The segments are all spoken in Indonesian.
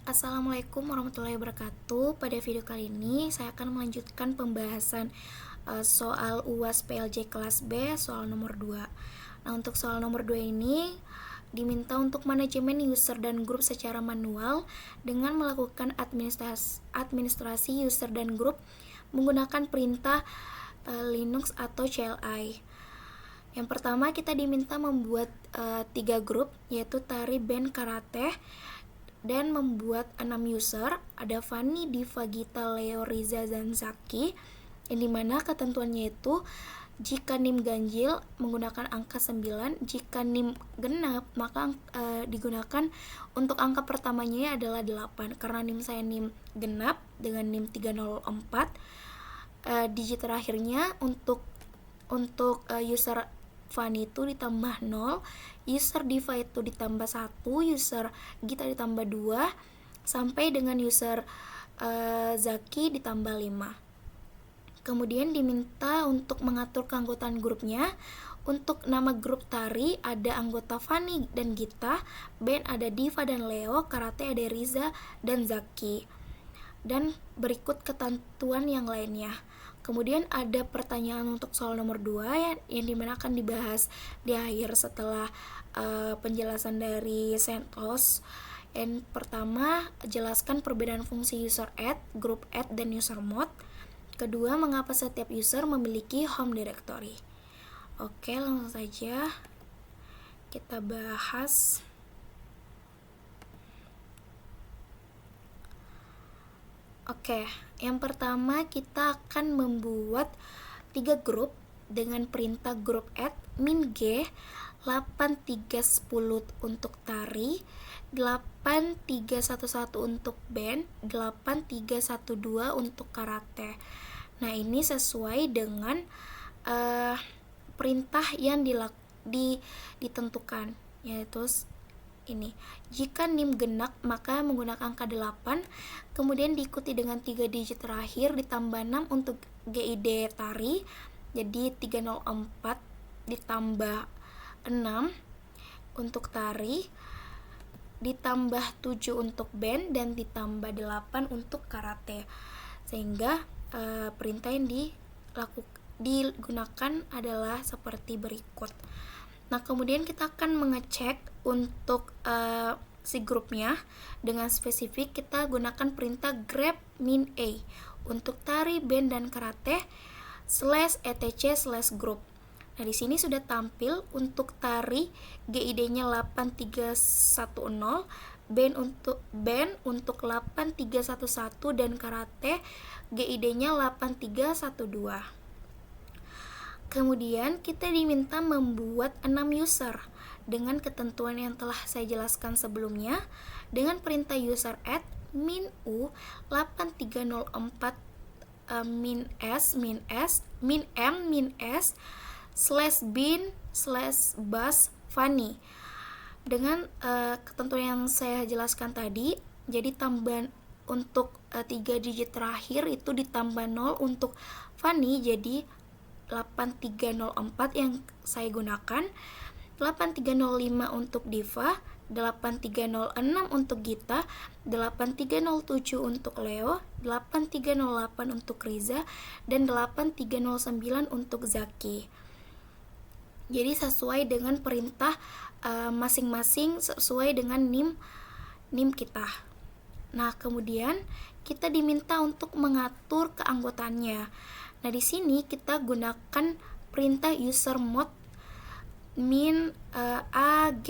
Assalamualaikum warahmatullahi wabarakatuh. Pada video kali ini saya akan melanjutkan pembahasan soal UAS PLJ kelas B soal nomor 2. Nah, untuk soal nomor 2 ini diminta untuk manajemen user dan grup secara manual dengan melakukan administrasi user dan grup menggunakan perintah Linux atau CLI. Yang pertama, kita diminta membuat 3 grup, yaitu tari, band, karate, dan membuat 6 user. Ada Fani, Diva, Gita, Leo, Riza, dan Zaki, yang dimana ketentuannya itu jika NIM ganjil menggunakan angka 9, jika NIM genap maka digunakan untuk angka pertamanya adalah 8. Karena NIM saya NIM genap dengan NIM 304, digit terakhirnya untuk user Fani itu ditambah 0, user Diva itu ditambah 1, user Gita ditambah 2, sampai dengan user Zaki ditambah 5. Kemudian diminta untuk mengatur keanggotaan grupnya. Untuk nama grup tari ada anggota Fani dan Gita, band ada Diva dan Leo, karate ada Riza dan Zaki. Dan berikut ketentuan yang lainnya. Kemudian ada pertanyaan untuk soal nomor 2 yang dimana akan dibahas di akhir setelah penjelasan dari CentOS. Yang pertama, jelaskan perbedaan fungsi user add, group add, dan user mode. Kedua, mengapa setiap user memiliki home directory. Oke, langsung saja kita bahas. Oke, yang pertama kita akan membuat 3 grup dengan perintah group add min G 8310 untuk tari, 8311 untuk band, 8312 untuk karate. Nah, ini sesuai dengan perintah yang ditentukan, yaitu ini. Jika NIM genap maka menggunakan angka 8, kemudian diikuti dengan 3 digit terakhir ditambah 6 untuk GID tari. Jadi 304 ditambah 6 untuk tari, ditambah 7 untuk band, dan ditambah 8 untuk karate. Sehingga perintah yang digunakan adalah seperti berikut. Nah, kemudian kita akan mengecek untuk si grupnya dengan spesifik. Kita gunakan perintah grep min A untuk tari, band, dan karate /etc/group. Nah, di sini sudah tampil untuk tari GID-nya 8310, band untuk 8311, dan karate GID-nya 8312. Kemudian kita diminta membuat 6 user dengan ketentuan yang telah saya jelaskan sebelumnya dengan perintah user add min U 8304 min S min M min S /bin /bus Fani. Dengan ketentuan yang saya jelaskan tadi, jadi tambahan untuk 3 digit terakhir itu ditambah 0 untuk Fani, jadi 8304 yang saya gunakan, 8305 untuk Diva, 8306 untuk Gita, 8307 untuk Leo, 8308 untuk Riza, dan 8309 untuk Zaki. Jadi sesuai dengan perintah masing-masing, sesuai dengan NIM kita. Nah, kemudian kita diminta untuk mengatur keanggotaannya. Nah, di sini kita gunakan perintah user mode min AG.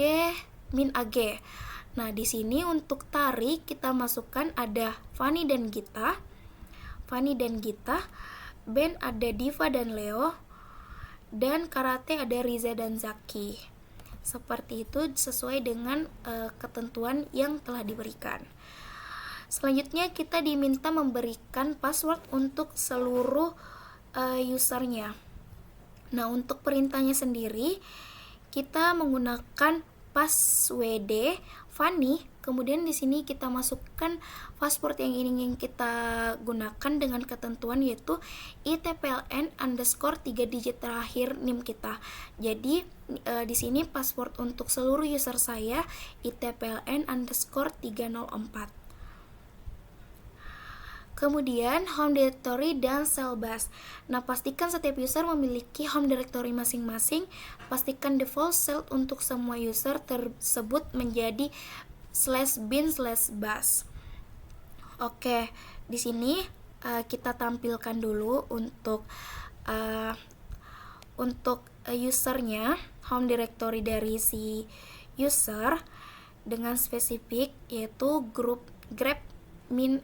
Nah, di sini untuk tari kita masukkan ada Fani dan Gita, band ada Diva dan Leo, dan karate ada Riza dan Zaki. Seperti itu sesuai dengan ketentuan yang telah diberikan. Selanjutnya kita diminta memberikan password untuk seluruh usernya. Nah, untuk perintahnya sendiri kita menggunakan passwd Fani. Kemudian di sini kita masukkan password yang ingin kita gunakan dengan ketentuan yaitu ITPLN _ 3 digit terakhir NIM kita. Jadi di sini password untuk seluruh user saya ITPLN _ 304. Kemudian home directory dan cell bus. Nah, pastikan setiap user memiliki home directory masing-masing. Pastikan default shell untuk semua user tersebut menjadi /bin/bus. Oke, di sini kita tampilkan dulu untuk usernya, home directory dari si user dengan spesifik yaitu grup grep min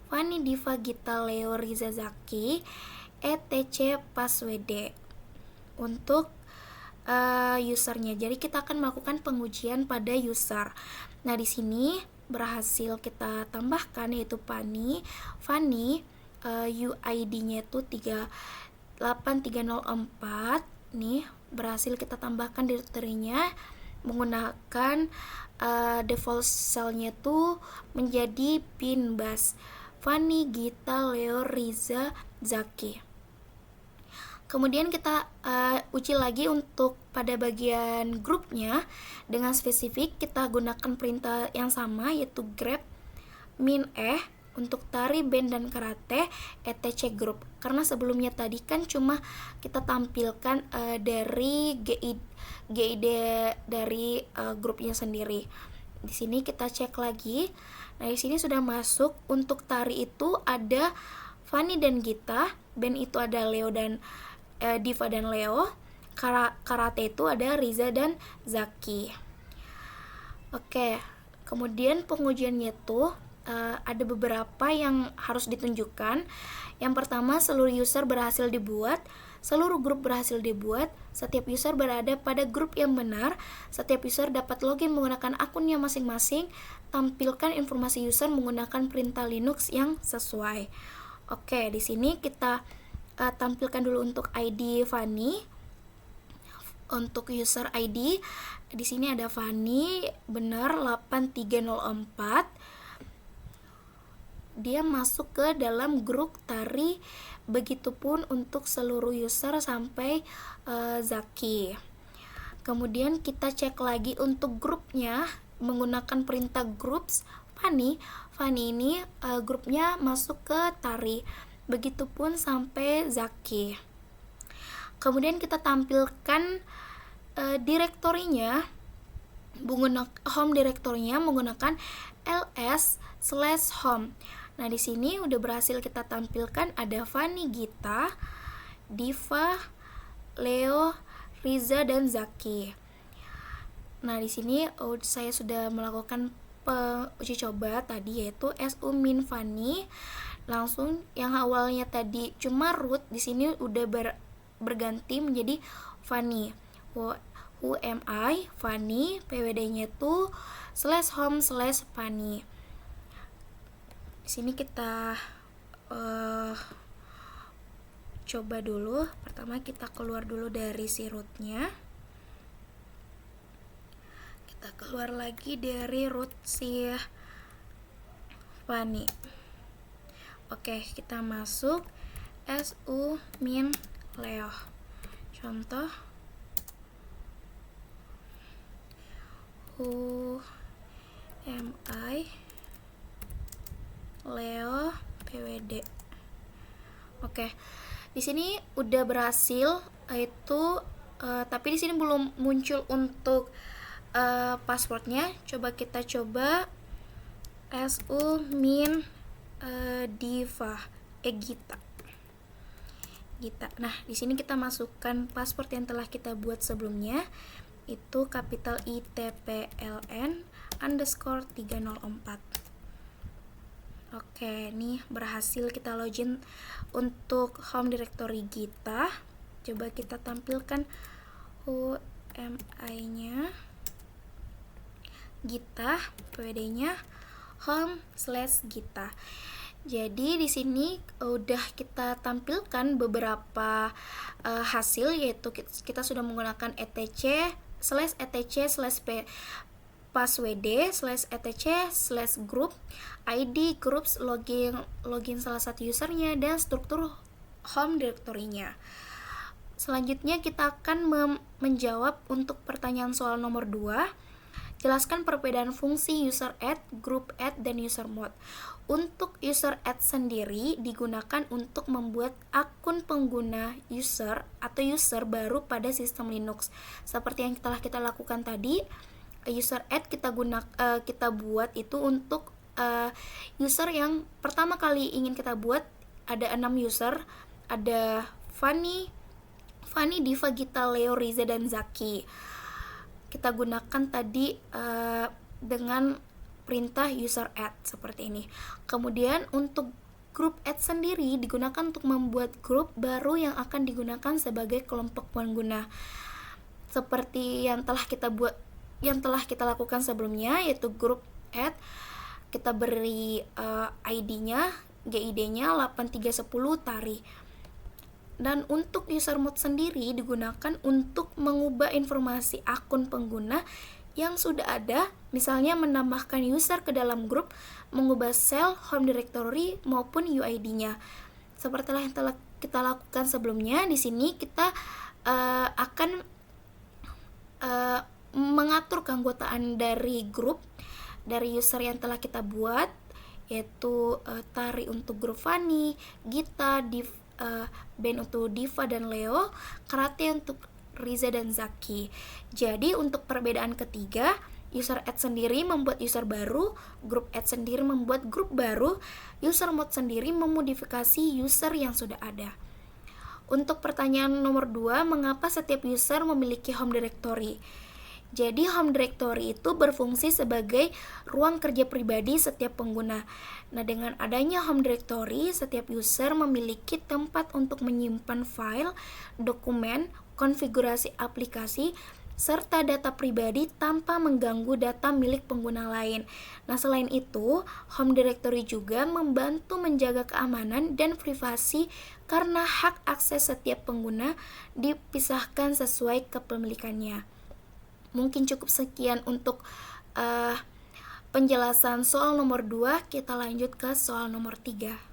Fani Diva Gita Leo Riza Zaki etc passwd untuk usernya. Jadi kita akan melakukan pengujian pada user. Nah, di sini berhasil kita tambahkan yaitu Fani UID-nya itu 38304. Nih, berhasil kita tambahkan direktorinya menggunakan default cell-nya itu menjadi bin bus Fani Gita Leo Riza Zaki. Kemudian kita uji lagi untuk pada bagian grupnya dengan spesifik kita gunakan perintah yang sama yaitu grep min untuk tari, band, dan karate etc group. Karena sebelumnya tadi kan cuma kita tampilkan dari GID dari grupnya sendiri. Di sini kita cek lagi. Nah, di sini sudah masuk. Untuk tari itu ada Fani dan Gita, band itu ada Leo dan Diva dan Leo, karate itu ada Riza dan Zaki. Oke, kemudian pengujiannya itu ada beberapa yang harus ditunjukkan. Yang pertama, seluruh user berhasil dibuat, seluruh grup berhasil dibuat, setiap user berada pada grup yang benar, setiap user dapat login menggunakan akunnya masing-masing, tampilkan informasi user menggunakan perintah Linux yang sesuai. Oke, di sini kita tampilkan dulu untuk ID Fani. Untuk user ID, di sini ada Fani, benar 8304. Dia masuk ke dalam grup tari. Begitupun untuk seluruh user sampai Zaki. Kemudian kita cek lagi untuk grupnya menggunakan perintah groups Fani ini grupnya masuk ke tari. Begitupun sampai Zaki. Kemudian kita tampilkan direktorinya, home direktorinya menggunakan ls/home. Nah, di sini udah berhasil kita tampilkan ada Fani Gita, Diva, Leo, Riza, dan Zaki. Nah, di sini saya sudah melakukan uji coba tadi yaitu su min Fani. Langsung yang awalnya tadi cuma root, di sini udah berganti menjadi Fani. Who am I? Fani, PWD-nya itu /home/Fani. Di sini kita coba dulu. Pertama kita keluar dulu dari si rootnya. Kita keluar lagi dari root si Fani. Oke, kita masuk su min Leo. Contoh who am I? Leo PWD. Oke. Di sini udah berhasil itu tapi di sini belum muncul untuk passwordnya. Kita coba su min Diva Gita. Nah, di sini kita masukkan password yang telah kita buat sebelumnya. Itu kapital ITPLN _304. Oke, nih berhasil kita login untuk home directory Gita. Coba kita tampilkan UMI-nya Gita, PWD-nya home/Gita. Jadi di sini udah kita tampilkan beberapa hasil, yaitu kita sudah menggunakan etc/passwd/etc/group ID groups login salah satu usernya dan struktur home directory-nya. Selanjutnya kita akan menjawab untuk pertanyaan soal nomor 2. Jelaskan perbedaan fungsi user add, group add, dan user mode. Untuk user add sendiri digunakan untuk membuat akun pengguna user atau user baru pada sistem Linux. Seperti yang telah kita lakukan tadi, user add kita buat itu untuk user yang pertama kali ingin kita buat. Ada 6 user, ada Fanny, Diva, Gita, Leo, Riza, dan Zaki. Kita gunakan tadi dengan perintah user add seperti ini. Kemudian untuk group add sendiri digunakan untuk membuat grup baru yang akan digunakan sebagai kelompok pengguna. Seperti yang telah kita lakukan sebelumnya, yaitu group add. Kita beri ID-nya, GID-nya 8310 Tari. Dan untuk user mode sendiri digunakan untuk mengubah informasi akun pengguna yang sudah ada, misalnya menambahkan user ke dalam grup, mengubah sel, home directory, maupun UID-nya. Seperti yang telah kita lakukan sebelumnya, di sini kita akan mengatur keanggotaan dari grup, dari user yang telah kita buat, yaitu Tari untuk grup Fanny, Gita, Ben untuk Diva dan Leo, Karate untuk Riza dan Zaki. Jadi untuk perbedaan ketiga, user add sendiri membuat user baru, group add sendiri membuat grup baru, user mode sendiri memodifikasi user yang sudah ada. Untuk pertanyaan nomor 2, mengapa setiap user memiliki home directory? Jadi home directory itu berfungsi sebagai ruang kerja pribadi setiap pengguna. Nah, dengan adanya home directory, setiap user memiliki tempat untuk menyimpan file, dokumen, konfigurasi aplikasi, serta data pribadi tanpa mengganggu data milik pengguna lain. Nah, selain itu, home directory juga membantu menjaga keamanan dan privasi karena hak akses setiap pengguna dipisahkan sesuai kepemilikannya. Mungkin cukup sekian untuk penjelasan soal nomor 2. Kita lanjut ke soal nomor 3.